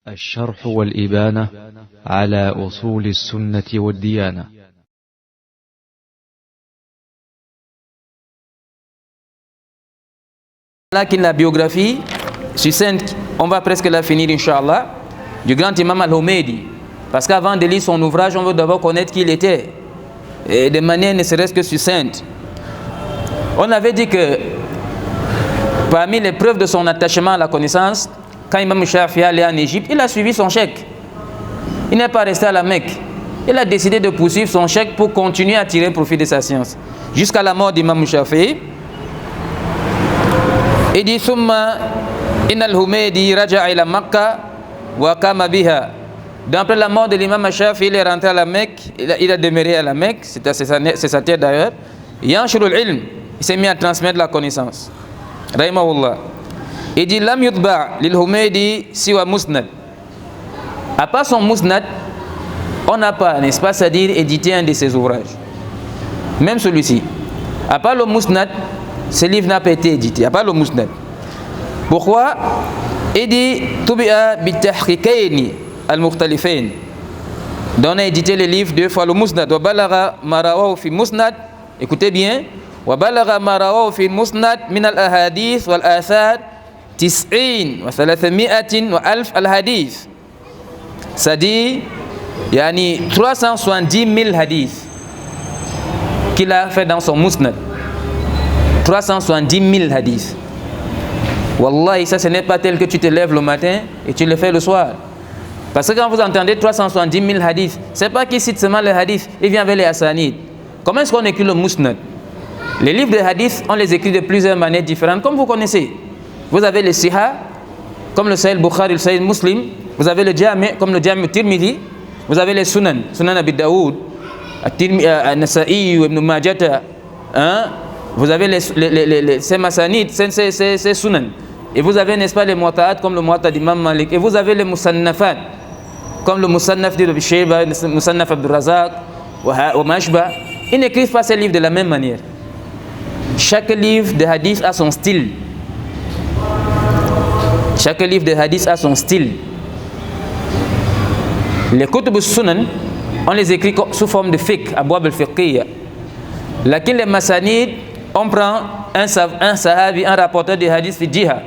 الشرح والإبانة على أصول السنة والديانة. Là la biographie succincte, on va presque la finir Inch'Allah, du grand imam al-Humaydi. Parce qu'avant de lire son ouvrage, on veut d'abord connaître qui il était, et de manière ne serait-ce que succincte. On avait dit que parmi les preuves de son attachement à la connaissance, quand Imam Shafi'i allait en Égypte, il a suivi son cheikh. Il n'est pas resté à la Mecque. Il a décidé de poursuivre son cheikh pour continuer à tirer profit de sa science. Jusqu'à la mort d'Imam Shafi'i. Il dit Thumma inna al-Humaydi raja'a ila Makkah wa qama biha. D'après la mort de l'imam Shafi'i, il est rentré à la Mecque, il a demeuré à la Mecque, c'est sa terre d'ailleurs. Yanshurul ilm, il s'est mis à transmettre la connaissance. Rahimahullah. Il dit Lam yutba' lil Humaydi siwa musnad. À part son musnad, on n'a pas, n'est-ce pas, c'est-à-dire édité un de ses ouvrages. Même celui-ci. À part le musnad, ce livre n'a pas été édité. À part le musnad. Pourquoi? Il dit Tubi'a bitahqiqaini al-mukhtalifain. Donc on a édité le livre deux fois le musnad. Wa balagha ma rawahu fi musnad. Écoutez bien. Wa balagha ma rawahu fi musnad min al-ahadith wal athar 90 wa 300 wa 1000 al-hadith. C'est-à-dire, il y a 370 000 hadiths qu'il a fait dans son musnad. 370 000 hadiths. Wallahi, ça ce n'est pas tel que tu te lèves le matin et tu le fais le soir. Parce que quand vous entendez 370 000 hadiths, c'est pas qu'il cite seulement les hadiths, il vient avec les asanid. Comment est-ce qu'on écrit le musnad? Les livres de hadiths, on les écrit de plusieurs manières différentes, comme vous connaissez. Vous avez le Siha, comme le Sahih Bukhari, le Sahih Muslim. Vous avez le Jami', comme le Jami' Tirmidhi. Vous avez les Sunan, Sunan Abi Daoud, Nasa'i, Ibn Majah. Vous avez ces Masanid, ces Sunan. Et vous avez, n'est-ce pas, les Muwatta'at, comme le Muwatta d'Imam Malik. Et vous avez les Musannafat, comme le Musannaf d'Ibn Shayba, le Musannaf Abdul Razak, ou Mashba. Ils n'écrivent pas ces livres de la même manière. Chaque livre de hadith a son style. Chaque livre de hadith a son style. Les Kutub al-Sunan, on les écrit sous forme de fiqh, abwab al-fiqhiyya. Laquelle les Masanid, on prend un sahabi, un rapporteur de hadith fi djiha.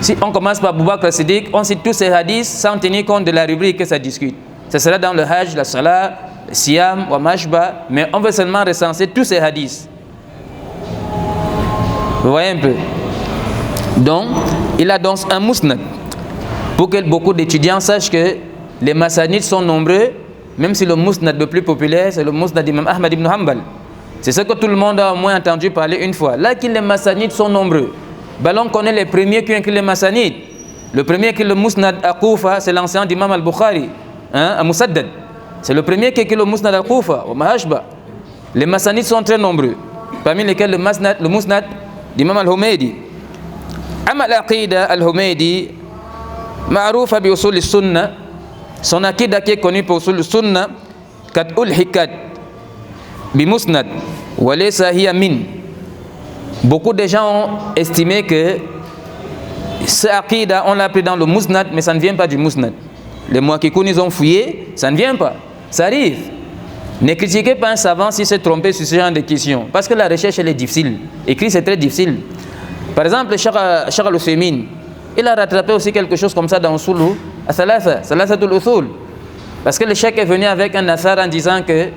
Si on commence par Abu Bakr as-Siddiq, on cite tous ces hadiths sans tenir compte de la rubrique que ça discute. Ce sera dans le Hajj, la Salah, le Siyam, wa Mashba, mais on veut seulement recenser tous ces hadiths. Vous voyez un peu? Donc, il a donc un musnad pour que beaucoup d'étudiants sachent que les Masanids sont nombreux, même si le musnad le plus populaire, c'est le musnad d'Imam Ahmad ibn Hanbal. C'est ce que tout le monde a au moins entendu parler une fois. Là, les Masanids sont nombreux. Ben, on connaît les premiers qui ont écrit les Masanids. Le premier qui est le musnad à Koufa, c'est l'ancien d'Imam al-Bukhari, à Musaddad. C'est le premier qui a écrit le musnad à Koufa, au Mahashba. Les Masanids sont très nombreux, parmi lesquels le musnad d'Imam al-Humaydi. Amma al-Aqida al-Humaydi, ma'roufa bi usul al-Sunnah. Son aqida qui est connu pour usul al-Sunnah, kat ulhikat bi musnad wa laysa hiya min. Beaucoup de gens ont estimé que ce aqida, on l'a pris dans le musnad, mais ça ne vient pas du musnad. Les muhakkikoun, ils ont fouillé, ça ne vient pas. Ça arrive. Ne critiquez pas un savant s'il s'est trompé sur ce genre de questions, parce que la recherche, elle est difficile. Écrire, c'est très difficile. Par exemple, Cheikh al-Uthaymin, il a rattrapé aussi quelque chose comme ça dans Usulu al-Thalatha, Thalathatul Uthul. Parce que le cheikh est venu avec un athar en disant que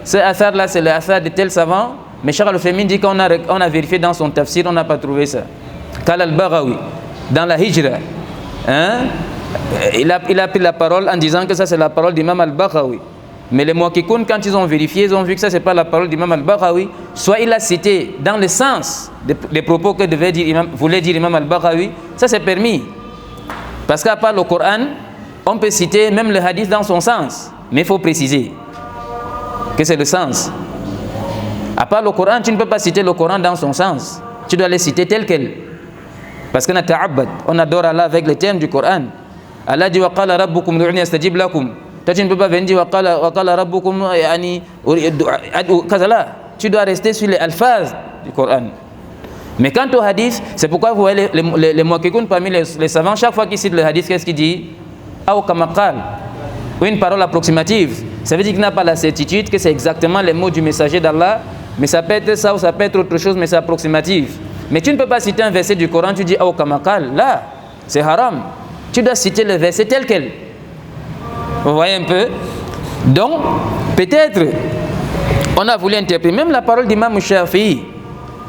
ce athar-là, c'est le athar de tel savant, mais Cheikh al-Uthaymin dit qu'on a vérifié dans son tafsir, on n'a pas trouvé ça. Qala al-Baghawi, dans la Hijra, il a pris la parole en disant que ça, c'est la parole d'Imam al-Baghawi. Mais les muhakkikoun, quand ils ont vérifié, ils ont vu que ça, c'est pas la parole d'Imam al-Baghawi. Soit il a cité dans le sens des propos que voulait dire Imam al-Baghawi, ça c'est permis. Parce qu'à part le Coran, on peut citer même le hadith dans son sens. Mais il faut préciser que c'est le sens. À part le Coran, tu ne peux pas citer le Coran dans son sens. Tu dois le citer tel quel. Parce qu'on a ta'abbad, on adore Allah avec les termes du Coran. Allah dit wa qala rabbukum ud'uni astajib lakum. Toi, tu ne peux pas venir dire wa qala rabbukum yani kazala. Tu dois rester sur les alphaz du Coran. Mais quant au hadith, c'est pourquoi vous voyez les muhakkikoun parmi les savants, chaque fois qu'ils citent le hadith, qu'est-ce qu'il dit? Aw kama qal, ou une parole approximative. Ça veut dire qu'il n'a pas la certitude que c'est exactement les mots du messager d'Allah, mais ça peut être ça ou ça peut être autre chose, mais c'est approximatif. Mais tu ne peux pas citer un verset du Coran, tu dis Aw kama qal. Là, c'est haram. Tu dois citer le verset tel quel. Vous voyez un peu? Donc, peut-être, on a voulu interpréter même la parole d'Imam Shafi'i.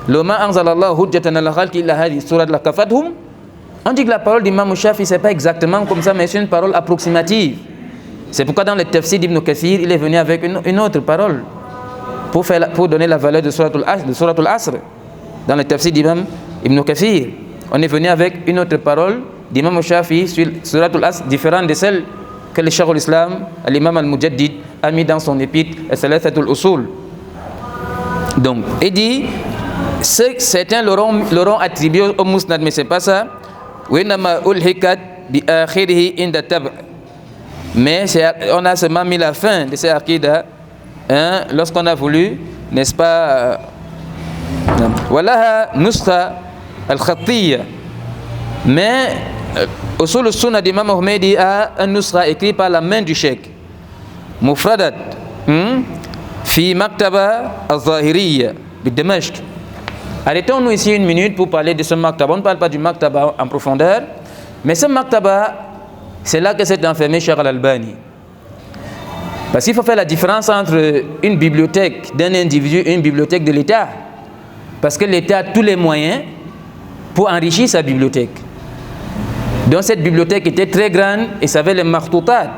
Loma anzalallahu hujjatan ala khalqi illa hadhihi surat lakafathum. On dit que la parole d'Imam Shafi'i, c'est pas exactement comme ça, mais c'est une parole approximative. C'est pourquoi dans le tafsir d'Ibn Kathir, il est venu avec une autre parole pour donner la valeur de Suratul Asr. Dans le tafsir d'Imam Ibn Kathir, on est venu avec une autre parole d'Imam Shafi'i sur Suratul Asr, différente de celle que le Cheikh al-Islam, l'imam al-Mujaddid, a mis dans son épître Thalathatul Usul. Donc, il dit, certains l'auront attribué au Musnad, mais c'est pas ça. Mais on a seulement mis la fin de ces aqidah lorsqu'on a voulu, n'est-ce pas, voilà nuskha al-khattiyya. Mais Usul al-Sunnah d'Imam Ahmadi a un nuskha écrit par la main du cheikh Mufradat fi Maktaba al-Zahiriyya de Dimashq. Arrêtons-nous ici une minute pour parler de ce Maktaba. On ne parle pas du Maktaba en profondeur, mais ce Maktaba, c'est là que s'est enfermé Cheikh Al-Albani. Parce qu'il faut faire la différence entre une bibliothèque d'un individu et une bibliothèque de l'État. Parce que l'État a tous les moyens pour enrichir sa bibliothèque. Donc cette bibliothèque était très grande et ça avait les martoutat,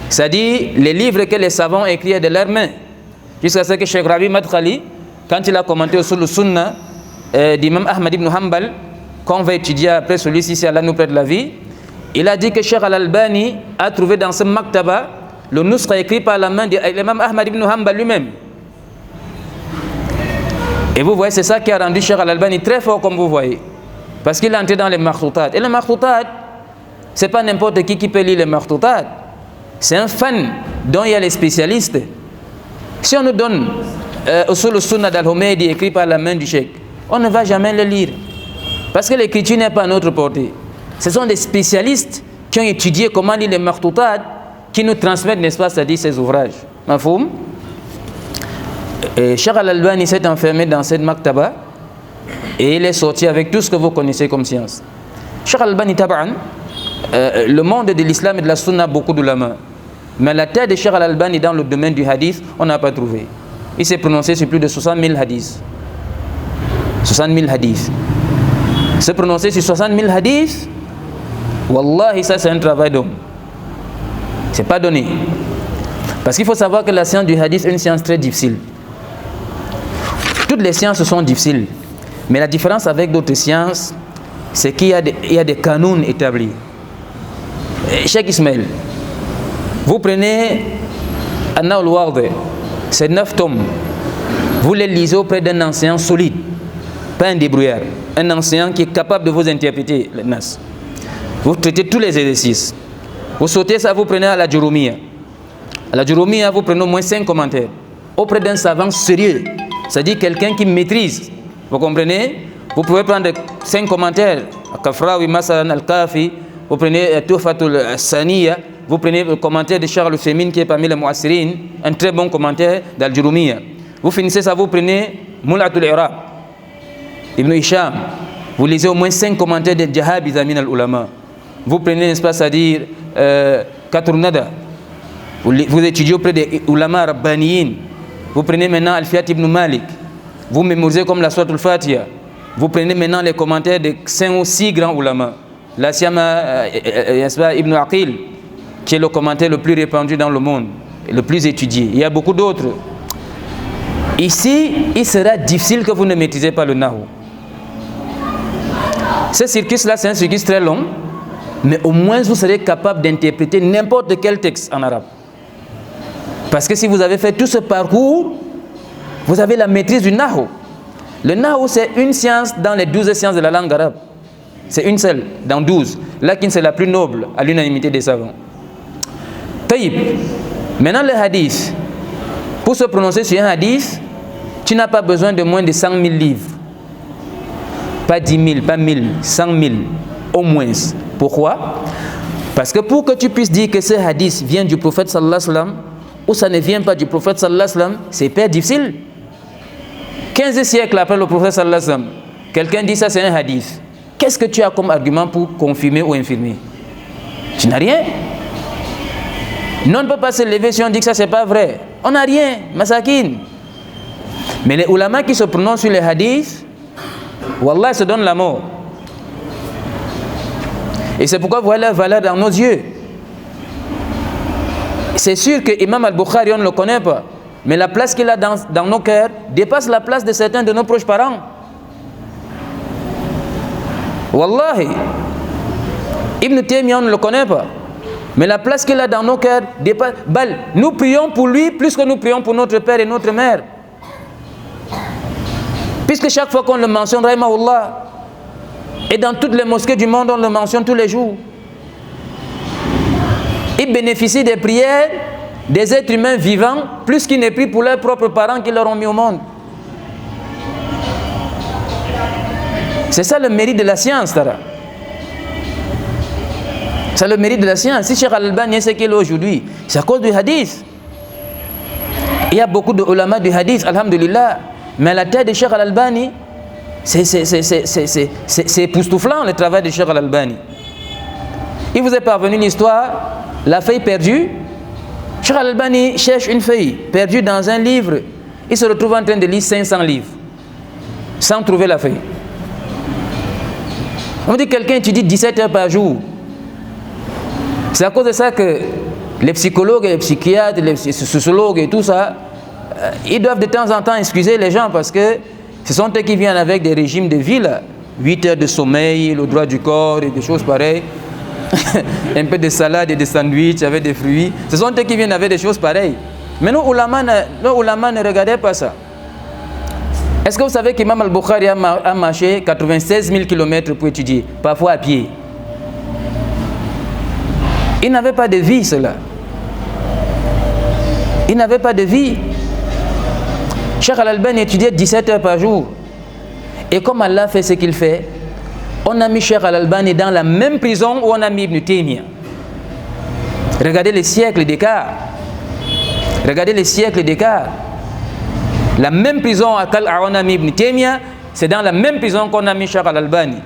c'est-à-dire les livres que les savants écrivaient de leurs mains. Jusqu'à ce que Cheikh Rabi Madkhali, quand il a commenté sur le Sunna d'Imam Ahmad ibn Hanbal, qu'on va étudier après celui-ci si Allah nous prête la vie, il a dit que Cheikh Al-Albani a trouvé dans ce Maktaba le nuskha écrit par la main de l'imam Ahmad ibn Hanbal lui-même. Et vous voyez, c'est ça qui a rendu Cheikh Al-Albani très fort, comme vous voyez. Parce qu'il est entré dans les martoutat. Et les martoutat, ce n'est pas n'importe qui peut lire les martoutat. C'est un fan dont il y a les spécialistes. Si on nous donne Usul al-Sunnah d'Al-Humaydi écrit par la main du cheikh, on ne va jamais le lire. Parce que l'écriture n'est pas à notre portée. Ce sont des spécialistes qui ont étudié comment lire les martoutat, qui nous transmettent, n'est-ce pas, c'est-à-dire ces ouvrages. Mafoum? Cheikh Al-Albani s'est enfermé dans cette maktaba et il est sorti avec tout ce que vous connaissez comme science. Cheikh Al-Albani Taban, le monde de l'islam et de la sunna a beaucoup d'ulama. Mais la tête de Cheikh Al-Albani dans le domaine du hadith, on n'a pas trouvé. Il s'est prononcé sur plus de 60 000 hadiths. 60 000 hadiths. Se prononcer sur 60 000 hadiths, wallahi, ça c'est un travail d'homme. C'est pas donné. Parce qu'il faut savoir que la science du hadith est une science très difficile. Toutes les sciences sont difficiles. Mais la différence avec d'autres sciences, c'est qu'il y a des canons établis. Cheikh Ismaël, vous prenez Anna al-Wadi, c'est 9 tomes. Vous les lisez auprès d'un enseignant solide, pas un débrouillard. Un enseignant qui est capable de vous interpréter le Nas. Vous traitez tous les exercices. Vous sautez ça, vous prenez à la Jurumiyya. À la Jurumiyya, vous prenez au moins 5 commentaires. Auprès d'un savant sérieux, c'est-à-dire quelqu'un qui maîtrise. Vous comprenez? Vous pouvez prendre 5 commentaires. Kafrawi, Masalan, Al-Kafi. Vous prenez Tuhfatul Saniya. Vous prenez le commentaire de Charles Fémine qui est parmi les Mu'assirin. Un très bon commentaire d'Al-Jurumiyya. Vous finissez ça, vous prenez Mul'atul Iraq, Ibn Hisham. Vous lisez au moins 5 commentaires de Jahabi Zamin al-Ulama. Vous prenez, n'est-ce pas, c'est-à-dire Katrunada. Vous étudiez auprès des ulama rabbaniyin. Vous prenez maintenant Al-Fiyat ibn Malik. Vous mémorisez comme la Sourate al-Fatiha. Vous prenez maintenant les commentaires de 5 ou 6 grands ulama. La Siyama Ibn Aqil, qui est le commentaire le plus répandu dans le monde, le plus étudié. Il y a beaucoup d'autres. Ici, il sera difficile que vous ne maîtrisez pas le Nahu. Ce circuit-là, c'est un circuit très long, mais au moins vous serez capable d'interpréter n'importe quel texte en arabe. Parce que si vous avez fait tout ce parcours, vous avez la maîtrise du Nahu. Le Nahu, c'est une science dans les 12 sciences de la langue arabe. C'est une seule, dans 12. Lakin, c'est la plus noble, à l'unanimité des savants. Taïb. Maintenant, le hadith. Pour se prononcer sur un hadith, tu n'as pas besoin de moins de 100 000 livres. Pas 10 000, pas 1000, 100 000, au moins. Pourquoi? Parce que pour que tu puisses dire que ce hadith vient du prophète sallallahu alayhi wa sallam, ou ça ne vient pas du prophète sallallahu alayhi wa sallam, c'est hyper difficile. 15 siècles après le prophète sallallahu alayhi wa sallam, quelqu'un dit ça c'est un hadith. Qu'est-ce que tu as comme argument pour confirmer ou infirmer? Tu n'as rien. Non, on ne peut pas se lever si on dit que ça c'est pas vrai. On n'a rien, masakin. Mais les ulama qui se prononcent sur les hadiths, wallah, se donnent la mort. Et c'est pourquoi vous voyez la valeur dans nos yeux. C'est sûr que Imam al-Bukhari, on ne le connaît pas. Mais la place qu'il a dans nos cœurs dépasse la place de certains de nos proches parents. Wallahi. Ibn Taymiyyah, on ne le connaît pas. Mais la place qu'il a dans nos cœurs dépasse. Nous prions pour lui plus que nous prions pour notre père et notre mère. Puisque chaque fois qu'on le mentionne, rahimahullah, et dans toutes les mosquées du monde, on le mentionne tous les jours. Ils bénéficient des prières des êtres humains vivants plus qu'ils ne prient pour leurs propres parents qui leur ont mis au monde. C'est ça le mérite de la science, Tara. C'est le mérite de la science. Si Cheikh Al-Albani est ce qu'il est aujourd'hui, c'est à cause du hadith. Il y a beaucoup de ulama du hadith, alhamdulillah. Mais à la tête de Cheikh Al-Albani, c'est époustouflant le travail de Cheikh Al-Albani. Il vous est parvenu l'histoire, la feuille perdue. Cheikh Al-Albani cherche une feuille perdue dans un livre. Il se retrouve en train de lire 500 livres sans trouver la feuille. On dit que quelqu'un étudie 17 heures par jour. C'est à cause de ça que les psychologues, les psychiatres, les sociologues et tout ça, ils doivent de temps en temps excuser les gens parce que ce sont eux qui viennent avec des régimes de vie là. 8 heures de sommeil, le droit du corps et des choses pareilles. Un peu de salade et de sandwich avec des fruits. Ce sont eux qui viennent avec des choses pareilles. Mais nos ulama ne regardaient pas ça. Est-ce que vous savez qu'Imam al-Bukhari a marché 96 000 km pour étudier, parfois à pied? Il n'avait pas de vie, cela. Il n'avait pas de vie. Cheikh Al-Albani étudiait 17 heures par jour. Et comme Allah fait ce qu'il fait, on a mis Cheikh Al-Albani dans la même prison où on a mis Ibn Taymiyyah. Regardez les siècles d'écart. Regardez les siècles d'écart. La même prison à laquelle on a mis Ibn Taymiyyah, c'est dans la même prison qu'on a mis Cheikh Al-Albani.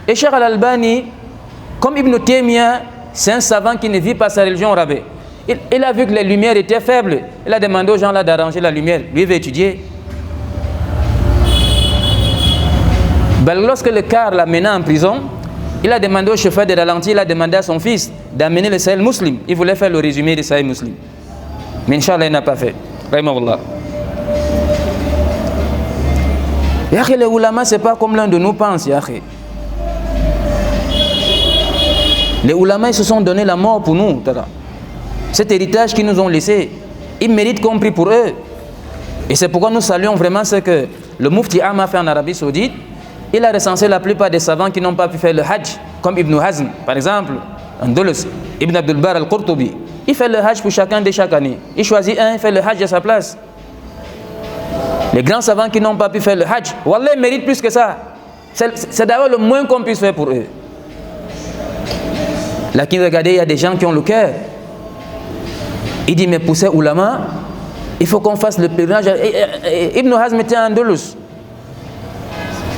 Et Cheikh Al-Albani, comme Ibn Taymiyyah, c'est un savant qui ne vit pas sa religion au rabais. Il a vu que les lumières étaient faibles. Il a demandé aux gens là d'arranger la lumière. Lui, il veut étudier. Lorsque le Caire l'a mené en prison, il a demandé au chauffeur de ralentir. Il a demandé à son fils d'amener le Sahih Muslim. Il voulait faire le résumé du Sahih Muslim. Mais Inch'Allah, il n'a pas fait. Rahimahullah. Yahé, les ulama, ce n'est pas comme l'un de nous pense, Yahé. Les ulama, ils se sont donné la mort pour nous. Tada. Cet héritage qu'ils nous ont laissé, ils méritent qu'on prie pour eux. Et c'est pourquoi nous saluons vraiment ce que le Mufti Am a fait en Arabie Saoudite. Il a recensé la plupart des savants qui n'ont pas pu faire le Hajj, comme Ibn Hazm, par exemple, Andalus, Ibn Abdul Bar al-Qurtubi. Il fait le Hajj pour chacun de chaque année. Il choisit un, il fait le Hajj à sa place. Les grands savants qui n'ont pas pu faire le Hajj, Wallah, ils méritent plus que ça. C'est d'ailleurs le moins qu'on puisse faire pour eux. Là, regardez, il y a des gens qui ont le cœur. Il dit, mais pour ces ulama, il faut qu'on fasse le pèlerinage. Ibn Hazm était à Andalus.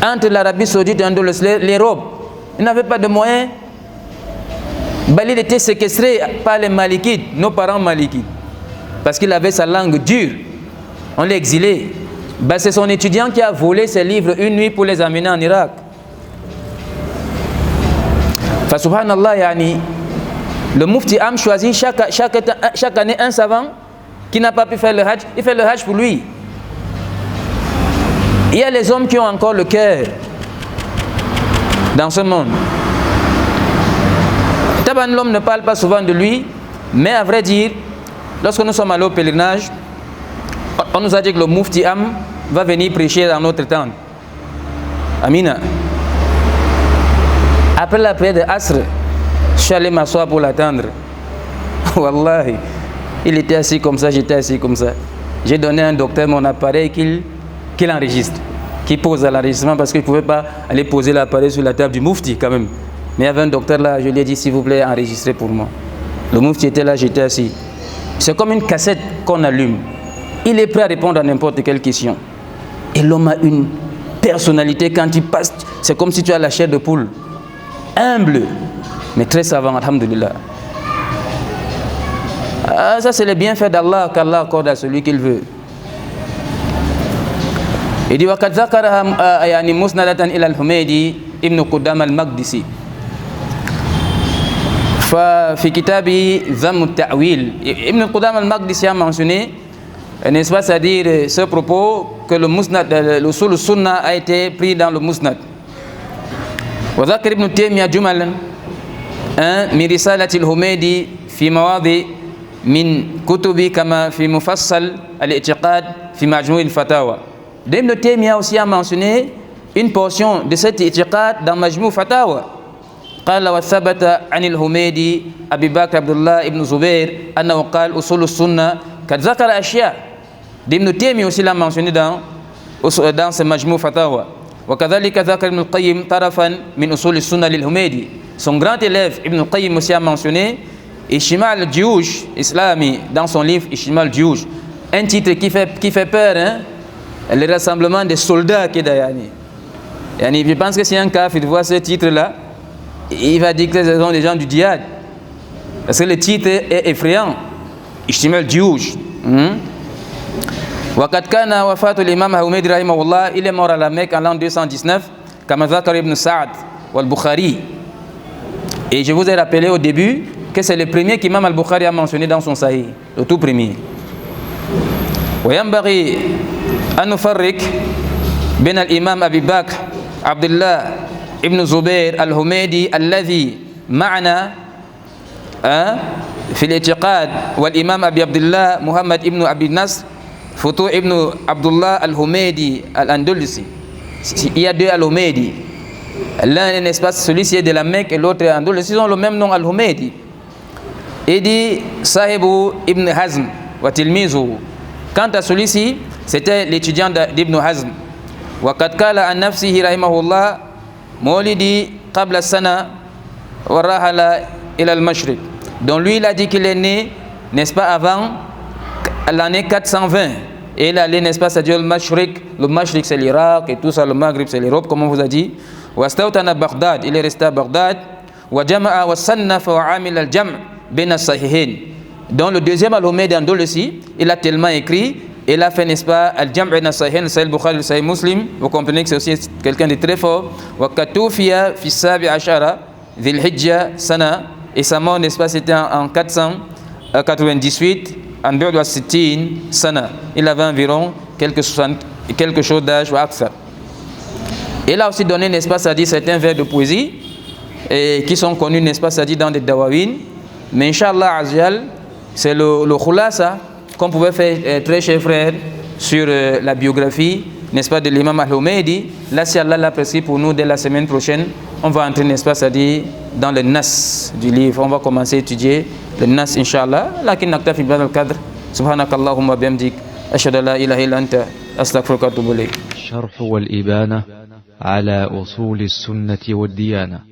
Entre l'Arabie Saoudite et Andalus, les robes, il n'avait pas de moyens. Il était séquestré par les Malikites, nos parents Malikites, parce qu'il avait sa langue dure. On l'a exilé. C'est son étudiant qui a volé ses livres une nuit pour les amener en Irak. Subhanallah, yani, le Mufti Am choisit chaque année un savant qui n'a pas pu faire le Hajj. Il fait le Hajj pour lui. Il y a les hommes qui ont encore le cœur dans ce monde. Taban, l'homme ne parle pas souvent de lui, mais à vrai dire, lorsque nous sommes allés au pèlerinage, on nous a dit que le Mufti Am va venir prêcher dans notre tente. Amina. Après la prière de Asr, je suis allé m'asseoir pour l'attendre. Wallahi, il était assis comme ça, j'étais assis comme ça. J'ai donné à un docteur mon appareil qu'il enregistre, qu'il pose à l'enregistrement parce qu'il ne pouvait pas aller poser l'appareil sur la table du Mufti quand même. Mais il y avait un docteur là, je lui ai dit s'il vous plaît, enregistrez pour moi. Le moufti était là, j'étais assis. C'est comme une cassette qu'on allume. Il est prêt à répondre à n'importe quelle question. Et l'homme a une personnalité quand il passe, c'est comme si tu as la chair de poule. Humble, mais très savant, alhamdulillah. Ah, ça c'est le bienfait d'Allah qu'Allah accorde à celui qu'il veut. Il dit وقد ذكرها يعني مسندة إلى الحميدي ابن قدامة المقدسي ففي كتابه ذم التأويل. Ibn Qudamah al-Maqdisi a mentionné, n'est-ce pas, c'est-à-dire ce propos que le musnad, le sunna a été pris dans le musnad. وذكر ابن تيمية جملا من رسالة الحميدي في مواضع من كتب كما في مفصل الاعتقاد في مجموع الفتاوى. Ibn Taymiyyah aussi a mentionné une portion de cet i'tiqad dans Majmou Fatawa. قال وثبت عن الحميدي أبي بكر عبد الله ابن زبير أنه قال أصول السنة قد ذكر أشياء. Ibn Taymiyyah aussi l'a mentionné dans ce Majmou Fatawa. وكذلك ذكر ابن القيم طرفا من أصول السنة للحميدي. Son grand élève Ibn al-Qayyim aussi a mentionné Ishmal al-Jiyush islami dans son livre Ishmal al-Jiyush, un titre qui fait peur, hein? Le rassemblement des soldats qui est derrière. Je pense que si un kafir voit ce titre-là, il va dire que ce sont des gens du djihad. Parce que le titre est effrayant. Ishmal al-Jiyush. وقد كان وفاة الإمام حميدي رحمه الله, il est mort à la Mecque en l'an 219, كما ذكر ابن سعد والبخاري. Et je vous ai rappelé au début que c'est le premier qu'Imam al-Bukhari a mentionné dans son Sahih, le tout premier. وينبغي أن نفرق بين الإمام أبي بكر عبد الله ابن زبير الحميدي الذي معنا في الاعتقاد والإمام أبي عبد الله محمد ابن أبي النصر فتوح ابن عبد الله الحميدي الأندلسي. Il y a deux al-Humaydi. L'un, n'est-ce pas, celui-ci est de la Mecque et l'autre est Andalus. Ils ont le même nom, al-Humaydi. Il dit Sahibu ibn Hazm wa tilmizu. Quant à celui-ci, c'était l'étudiant d'Ibn Hazm. Wa qad qala an nafsihi rahimahullah mawlidi qabla sana wa rahala ila al-mashriq. Donc lui, il a dit qu'il est né, n'est-ce pas, avant l'année 420. Et il est allé, n'est-ce pas, c'est-à-dire le Mashriq. Le Mashriq, c'est l'Irak et tout ça. Le Maghrib, c'est l'Europe, comme on vous a dit. Wastawtana Baghdad, il est resté à Baghdad. Wa jama'a wa sannafa wa amil al-jam' bin as-sahihin. Dans le deuxième al-Humaydi Andalusi, il a tellement écrit, il a fait, n'est-ce pas, al-jam' bin as-sahihin, Sahih Bukhari, Sahih Muslim. Vous comprenez que c'est aussi quelqu'un de très fort. Wa katufiya fi sabi ashara dhil hijja sana. Et sa mort, n'est-ce pas, c'était en 498. En dehors de Sittin sana. Il avait environ quelque chose d'âge ou Aksar. Il a aussi donné, n'est-ce pas, ça dit certains vers de poésie et qui sont connus, n'est-ce pas, ça dit dans des dawawin. Mais Inch'Allah Azial, c'est le khulasa qu'on pouvait faire, très cher frère, sur la biographie, n'est-ce pas, de l'imam al-Humaydi. Là, si Allah l'a prescrit pour nous dès la semaine prochaine, on va entrer, n'est-ce pas, ça dit dans le nas du livre. On va commencer à étudier le nas, Inch'Allah. Lakin naktafi bihadha al-qadr. Subhanakallahumma bihamdik. Ashhadu an la ilaha illa anta. Astaghfiruka wa atubu ilayk. الشرح والإبانة على أصول السنة والديانة.